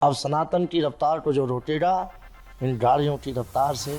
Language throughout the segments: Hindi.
अब सनातन की रफ्तार को जो रोकेगा, इन गाड़ियों की रफ्तार से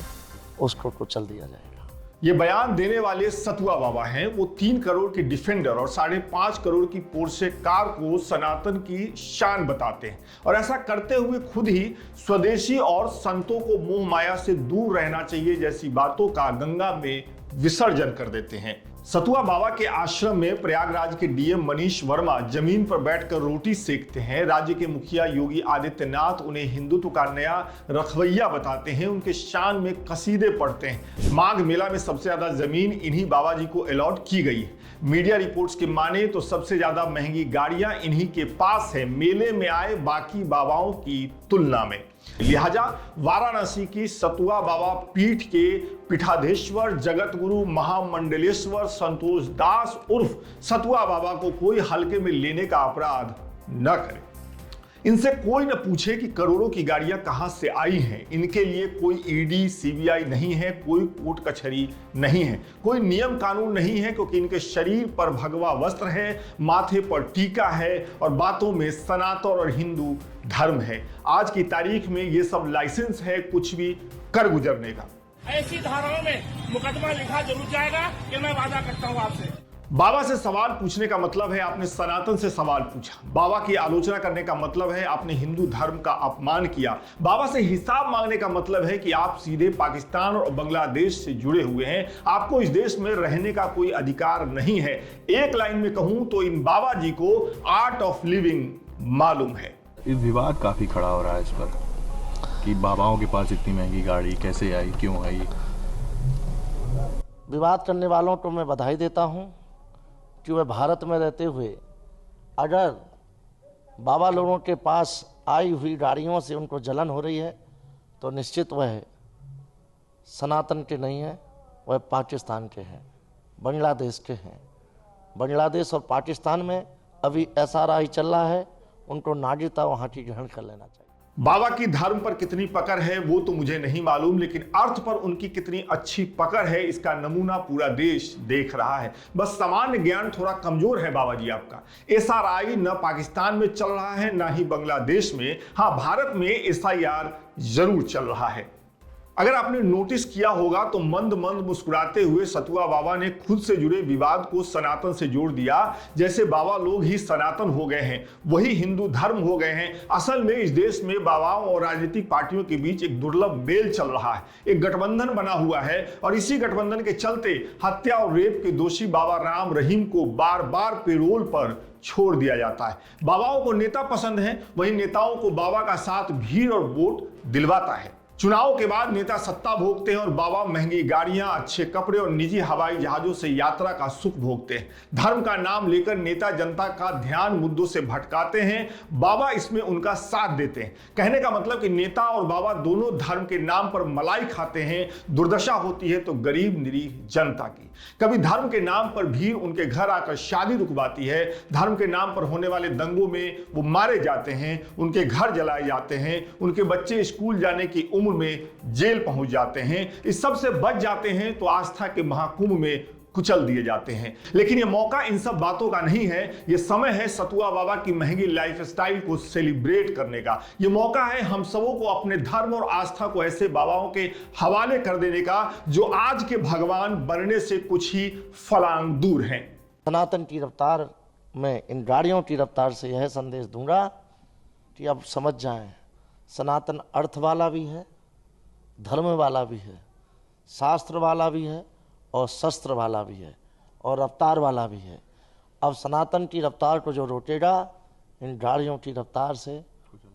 उसको कुचल दिया जाएगा। ये बयान देने वाले सतुआ बाबा हैं। वो 3 करोड़ की डिफेंडर और 5.5 करोड़ की पोर्शे कार को सनातन की शान बताते हैं, और ऐसा करते हुए खुद ही स्वदेशी और संतों को मोह माया से दूर रहना चाहिए जैसी बातों का गंगा में विसर्जन कर देते हैं। सतुआ बाबा के आश्रम में प्रयागराज के डीएम मनीष वर्मा जमीन पर बैठकर रोटी सेकते हैं। राज्य के मुखिया योगी आदित्यनाथ उन्हें हिंदुत्व का नया रखवैया बताते हैं, उनके शान में कसीदे पढ़ते हैं। माघ मेला में सबसे ज्यादा जमीन इन्हीं बाबा जी को अलॉट की गई है। मीडिया रिपोर्ट्स के माने तो सबसे ज्यादा महंगी गाड़ियां इन्हीं के पास है, मेले में आए बाकी बाबाओं की तुलना में। लिहाजा वाराणसी की सतुआ बाबा पीठ के पीठाधीश्वर जगत गुरु महामंडलेश्वर संतोष दास उर्फ सतुआ बाबा को कोई हल्के में लेने का अपराध न करे। इनसे कोई न पूछे कि करोड़ों की गाड़ियां कहां से आई हैं। इनके लिए कोई ईडी सीबीआई नहीं है, कोई कोर्ट कचहरी नहीं है, कोई नियम कानून नहीं है, क्योंकि इनके शरीर पर भगवा वस्त्र है, माथे पर टीका है और बातों में सनातन और हिंदू धर्म है। आज की तारीख में ये सब लाइसेंस है कुछ भी कर गुजरने का। ऐसी धाराओं में मुकदमा लिखा जरूर जाएगा कि मैं वादा करता हूं आपसे। बाबा से सवाल पूछने का मतलब है आपने सनातन से सवाल पूछा। बाबा की आलोचना करने का मतलब है आपने हिंदू धर्म का अपमान किया। बाबा से हिसाब मांगने का मतलब है कि आप सीधे पाकिस्तान और बांग्लादेश से जुड़े हुए हैं। आपको इस देश में रहने का कोई अधिकार नहीं है। एक लाइन में कहूं तो इन बाबा जी को आर्ट ऑफ लिविंग मालूम है। इस विवाद काफी खड़ा हो रहा है इस पर कि बाबाओं के पास इतनी महंगी गाड़ी कैसे आई, क्यों आई। विवाद करने वालों को मैं बधाई देता हूं कि वे भारत में रहते हुए अगर बाबा लोगों के पास आई हुई गाड़ियों से उनको जलन हो रही है तो निश्चित वह सनातन के नहीं है, वह पाकिस्तान के हैं, बांग्लादेश के हैं। बांग्लादेश और पाकिस्तान में अभी SRI चल रहा है, उनको नागरिकता वहाँ की ग्रहण कर लेना चाहिए। बाबा की धर्म पर कितनी पकड़ है वो तो मुझे नहीं मालूम, लेकिन अर्थ पर उनकी कितनी अच्छी पकड़ है इसका नमूना पूरा देश देख रहा है। बस सामान्य ज्ञान थोड़ा कमजोर है बाबा जी आपका। SRI न पाकिस्तान में चल रहा है ना ही बांग्लादेश में। हाँ, भारत में SIR जरूर चल रहा है। अगर आपने नोटिस किया होगा तो मंद मंद मुस्कुराते हुए सतुआ बाबा ने खुद से जुड़े विवाद को सनातन से जोड़ दिया, जैसे बाबा लोग ही सनातन हो गए हैं, वही हिंदू धर्म हो गए हैं। असल में इस देश में बाबाओं और राजनीतिक पार्टियों के बीच एक दुर्लभ मेल चल रहा है, एक गठबंधन बना हुआ है, और इसी गठबंधन के चलते हत्या और रेप के दोषी बाबा राम रहीम को बार बार पेरोल पर छोड़ दिया जाता है। बाबाओं को नेता पसंद है, वही नेताओं को बाबा का साथ भीड़ और वोट दिलवाता है। चुनाव के बाद नेता सत्ता भोगते हैं और बाबा महंगी गाड़ियां, अच्छे कपड़े और निजी हवाई जहाजों से यात्रा का सुख भोगते हैं। धर्म का नाम लेकर नेता जनता का ध्यान मुद्दों से भटकाते हैं, बाबा इसमें उनका साथ देते हैं। कहने का मतलब कि नेता और बाबा दोनों धर्म के नाम पर मलाई खाते हैं। दुर्दशा होती है तो गरीब निरीह जनता की। कभी धर्म के नाम पर भीड़ उनके घर आकर शादी रुकवाती है, धर्म के नाम पर होने वाले दंगों में वो मारे जाते हैं, उनके घर जलाए जाते हैं, उनके बच्चे स्कूल जाने की उम्र में जेल पहुंच जाते हैं। इस सब से बच जाते हैं तो आस्था के महाकुंभ में कुचल दिए जाते हैं। लेकिन ये मौका इन सब बातों का नहीं है, ये समय है सतुआ बाबा की महंगी लाइफस्टाइल को सेलिब्रेट करने का। ये मौका है हम सबों को अपने धर्म और आस्था को ऐसे बाबाओं के हवाले कर देने का जो आज के भगवान बनने से कुछ ही फलांग दूर हैं। सनातन की रफ्तार में इन गाड़ियों की रफ्तार से यह संदेश दूंगा कि अब समझ जाएं, सनातन अर्थ वाला भी है, धर्म वाला भी है, शास्त्र वाला भी है और शस्त्र वाला भी है और रफ्तार वाला भी है। अब सनातन की रफ्तार को जो रोकेगा, इन गाड़ियों की रफ्तार से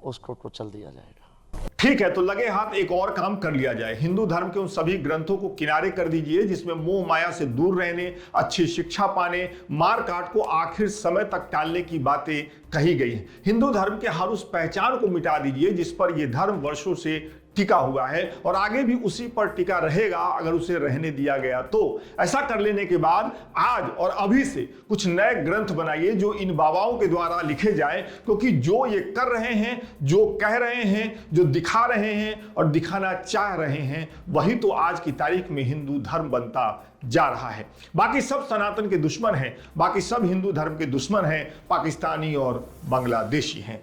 उसको कुचल दिया जाएगा। ठीक है, तो लगे हाथ एक और काम कर लिया जाए। हिंदू धर्म के उन सभी ग्रंथों को किनारे कर दीजिए जिसमें मोह माया से दूर रहने, अच्छी शिक्षा पाने, मार काट को आखिर समय तक टालने की बातें कही गई हैं। हिंदू धर्म के हर उस पहचान को मिटा दीजिए जिस पर यह धर्म वर्षों से टिका हुआ है और आगे भी उसी पर टिका रहेगा अगर उसे रहने दिया गया तो। ऐसा कर लेने के बाद आज और अभी से कुछ नए ग्रंथ बनाइए जो इन बाबाओं के द्वारा लिखे जाएं, क्योंकि जो ये कर रहे हैं, जो कह रहे हैं, जो दिखा रहे हैं और दिखाना चाह रहे हैं, वही तो आज की तारीख में हिंदू धर्म बनता जा रहा है। बाकी सब सनातन के दुश्मन हैं, बाकी सब हिंदू धर्म के दुश्मन हैं, पाकिस्तानी और बांग्लादेशी हैं।